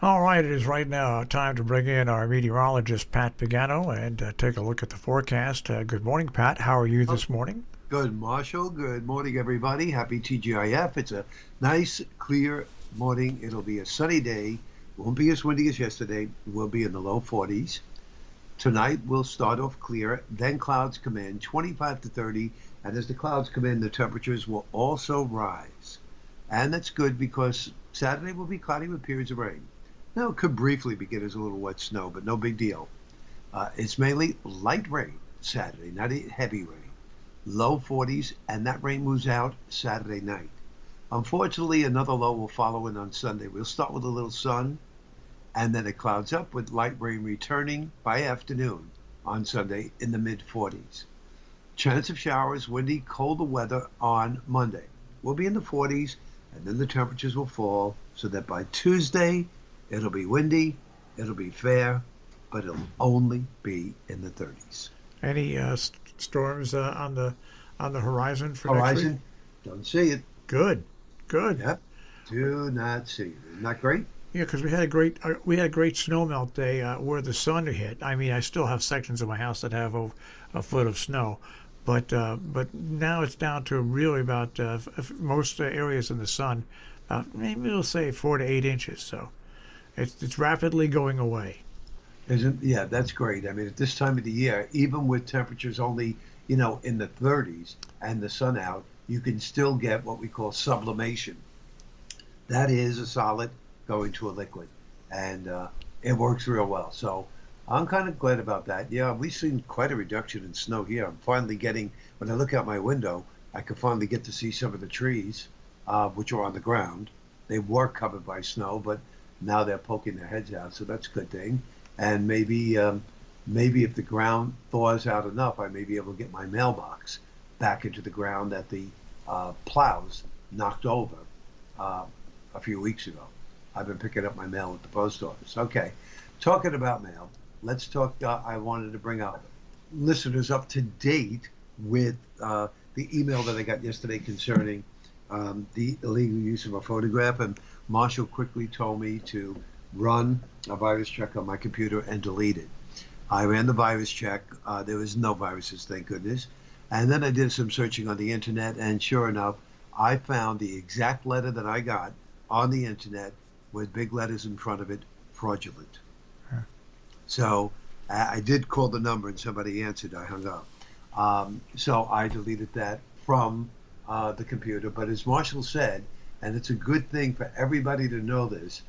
All right, it is right now time to bring in our meteorologist, Pat Pagano, and take a look at the forecast. Good morning, Pat. How are you Oh, this morning? good, Marshall. Good morning, everybody. Happy TGIF. It's a nice, clear morning. It'll be a sunny day. Won't be as windy as yesterday. We'll be in the low 40s. Tonight, we'll start off clear, then clouds come in 25 to 30. And as the clouds come in, the temperatures will also rise. And that's good because Saturday will be cloudy with periods of rain. Now, it could briefly begin as a little wet snow, but no big deal. It's mainly light rain Saturday, not heavy rain. Low 40s, and that rain moves out Saturday night. Unfortunately, another low will follow in on Sunday. We'll start with a little sun, and then it clouds up with light rain returning by afternoon on Sunday in the mid 40s. Chance of showers, windy, colder weather on Monday. We'll be in the 40s, and then the temperatures will fall so that by Tuesday, it'll be windy, it'll be fair, but it'll only be in the 30s. Any storms on the horizon for next week? Horizon, don't see it. Good, good. Yep, do not see it. Isn't that great? Yeah, because we had a great snowmelt day where the sun hit. I mean, I still have sections of my house that have a foot of snow, but now it's down to really about most areas in the sun. Maybe we'll say 4 to 8 inches. So it's rapidly going away. Isn't Yeah, that's great. I mean, at this time of the year, even with temperatures only, in the 30s and the sun out, you can still get what we call sublimation. That is a solid going to a liquid, and it works real well. So I'm kind of glad about that. Yeah, we've seen quite a reduction in snow here. I'm finally getting, when I look out my window, I can finally get to see some of the trees, which are on the ground. They were covered by snow, but now they're poking their heads out, so that's a good thing. And maybe if the ground thaws out enough, I may be able to get my mailbox back into the ground that the plows knocked over uh, a few weeks ago. I've been picking up my mail at the post office. Okay, talking about mail, let's talk. I wanted to bring up listeners up to date with the email that I got yesterday concerning the illegal use of a photograph. And Marshall quickly told me to run a virus check on my computer and delete it. I ran the virus check. There was no viruses, thank goodness. And then I did some searching on the internet, and sure enough, I found the exact letter that I got on the internet with big letters in front of it, fraudulent. Yeah. So I did call the number and somebody answered. I hung up. So I deleted that from the computer. But as Marshall said, and it's a good thing for everybody to know this,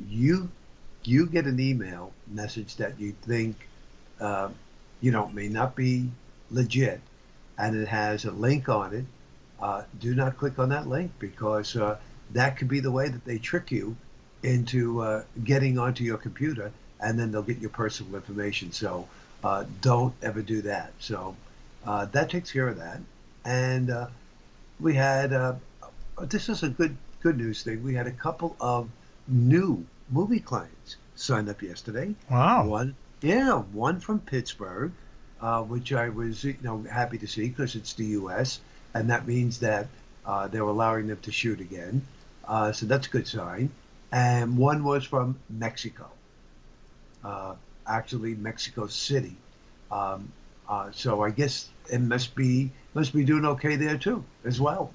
you you get an email message that you think may not be legit, and it has a link on it. Do not click on that link because that could be the way that they trick you into getting onto your computer, and then they'll get your personal information. So don't ever do that. So that takes care of that. And we had this is a good news thing. We had a couple of new movie clients signed up yesterday. Wow. One, yeah, one from Pittsburgh, which I was happy to see because it's the U.S. and that means that they're allowing them to shoot again. So that's a good sign. And one was from Mexico, actually Mexico City. So I guess it must be doing okay there too, as well,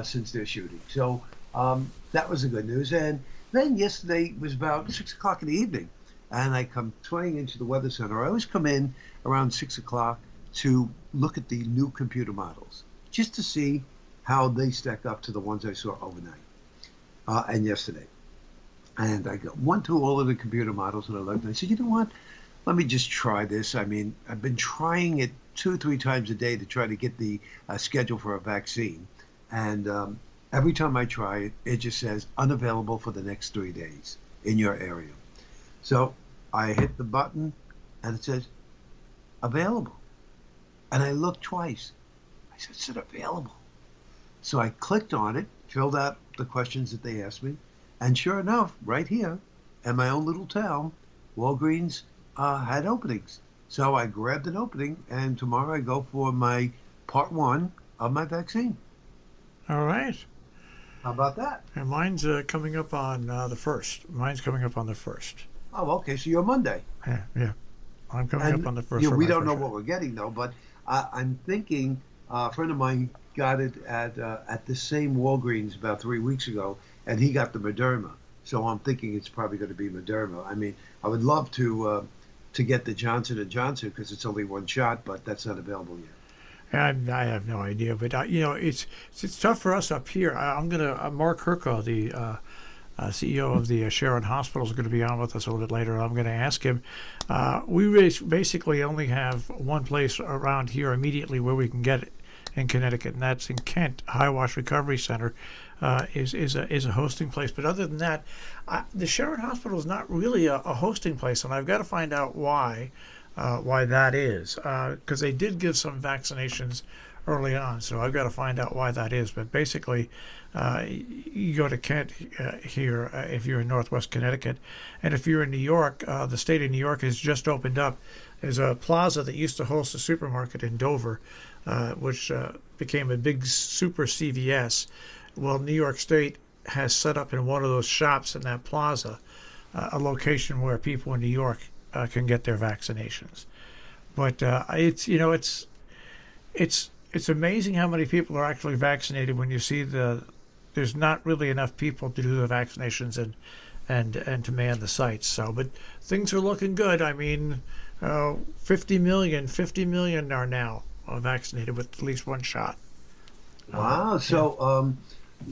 since they're shooting. So that was the good news. And then yesterday was about 6 o'clock in the evening, and I come swaying into the weather center. I always come in around 6 o'clock to look at the new computer models, just to see how they stack up to the ones I saw overnight and yesterday. And I went through all of the computer models and I looked and I said, you know what? Let me just try this. I mean, I've been trying it 2 or 3 times a day to try to get the schedule for a vaccine. And every time I try it, it just says unavailable for the next 3 days in your area. So I hit the button and it says available. And I looked twice. I said, is it available? So I clicked on it, filled out the questions that they asked me. And sure enough, right here in my own little town, Walgreens had openings. So I grabbed an opening, and tomorrow I go for my part one of my vaccine. All right. How about that? And mine's coming up on the 1st. Mine's coming up on the 1st. Oh, okay. So you're Monday. Yeah, yeah. I'm coming up And on the 1st yeah, for we my don't first know shot. what we're getting though, but I'm thinking a friend of mine got it at the same Walgreens about 3 weeks ago, and he got the Moderna. So I'm thinking it's probably going to be Moderna. I mean, I would love to get the Johnson & Johnson because it's only one shot, but that's not available yet. And I have no idea, but it's tough for us up here. I'm gonna Mark Herco, the CEO of the Sharon Hospital, is going to be on with us a little bit later. I'm going to ask him. Basically only have one place around here immediately where we can get it in Connecticut, and that's in Kent. High Wash Recovery Center is a hosting place. But other than that, the Sharon Hospital is not really a hosting place, and I've got to find out why that is, because they did give some vaccinations early on. So I've got to find out why that is. But basically, you go to Kent here if you're in Northwest Connecticut, and if you're in New York, the state of New York has just opened up. There's a plaza that used to host a supermarket in Dover, which became a big super CVS. Well, New York State has set up in one of those shops in that plaza a location where people in New York can get their vaccinations. But it's amazing how many people are actually vaccinated when you see there's not really enough people to do the vaccinations and to man the sites. So, but things are looking good. I mean, 50 million are now vaccinated with at least one shot. Wow. Yeah.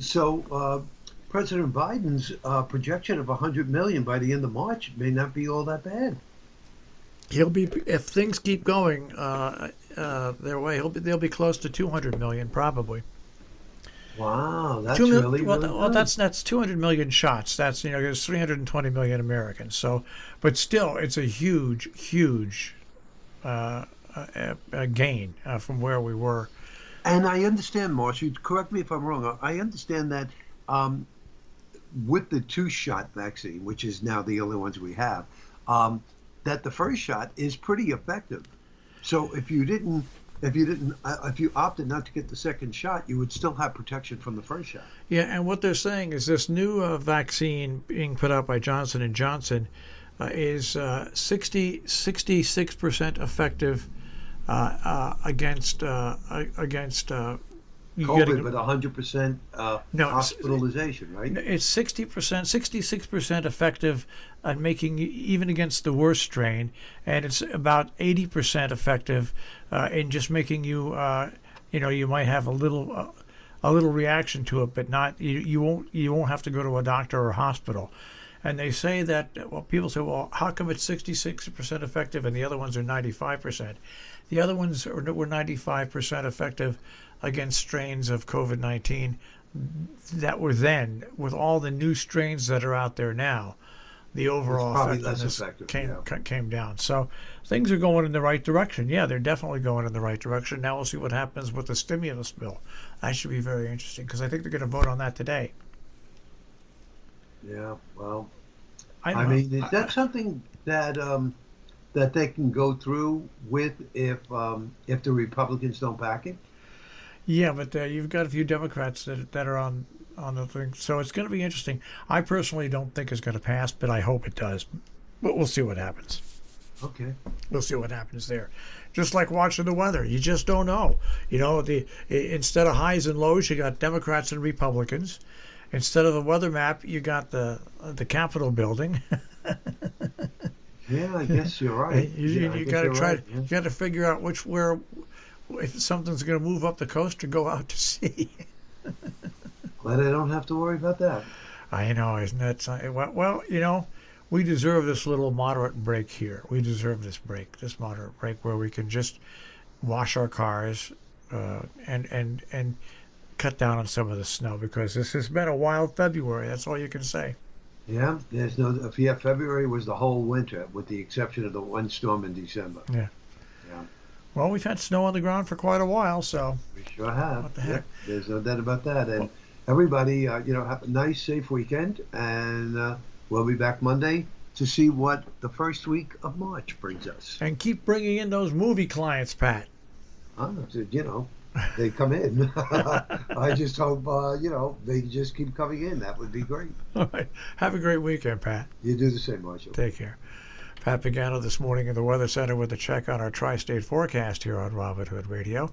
So President Biden's projection of 100 million by the end of March may not be all that bad. He'll be if things keep going their way. They'll be close to 200 million probably. Wow, that's really, really Well, good. that's 200 million shots. That's there's 320 million Americans. So, but still, it's a huge gain from where we were. And I understand, Marsh, you correct me if I'm wrong. I understand that um, with the two-shot vaccine, which is now the only ones we have, that the first shot is pretty effective. So if you opted not to get the second shot, you would still have protection from the first shot. Yeah, and what they're saying is this new vaccine being put out by Johnson& Johnson is 66% effective against you COVID getting with 100% no hospitalization, right? it's 60%, 66% effective at making even against the worst strain, and it's about 80% effective in just making you you might have a little reaction to it, but not you won't have to go to a doctor or hospital. And they say that, well, people say, well, how come it's 66% effective and the other ones are 95%? The other ones were 95% effective against strains of COVID-19 that were then. With all the new strains that are out there now, the It's overall probably less effectiveness effective. came Yeah. came down. So things are going in the right direction. Yeah, they're definitely going in the right direction. Now we'll see what happens with the stimulus bill. That should be very interesting because I think they're going to vote on that today. Yeah. Well, I I don't mean, know. that's something that they can go through with if the Republicans don't back it. Yeah, but you've got a few Democrats that are on the thing, so it's going to be interesting. I personally don't think it's going to pass, but I hope it does. But we'll see what happens. Okay. We'll see what happens there. Just like watching the weather, you just don't know. Instead of highs and lows, you got Democrats and Republicans. Instead of the weather map, you got the Capitol building. Yeah, I guess you're right. Yeah, I You guess got to you're try. right. Yeah. You got to figure out where if something's going to move up the coast or go out to sea. Glad I don't have to worry about that. I know, isn't that something? Well, we deserve this little moderate break here. We deserve this moderate break where we can just wash our cars and cut down on some of the snow because this has been a wild February. That's all you can say. Yeah, there's no. Yeah, February was the whole winter, with the exception of the one storm in December. Yeah. Yeah, Well, we've had snow on the ground for quite a while, so we sure have. what the Yeah, heck? there's no doubt about that. Well, And everybody, have a nice, safe weekend, and we'll be back Monday to see what the first week of March brings us. and keep bringing in those movie clients, Pat. So, they come in. I just hope they just keep coming in. That would be great. All right. Have a great weekend, Pat. You do the same, Marshall. Take care. Pat Pagano this morning in the Weather Center with a check on our tri-state forecast here on Robin Hood Radio.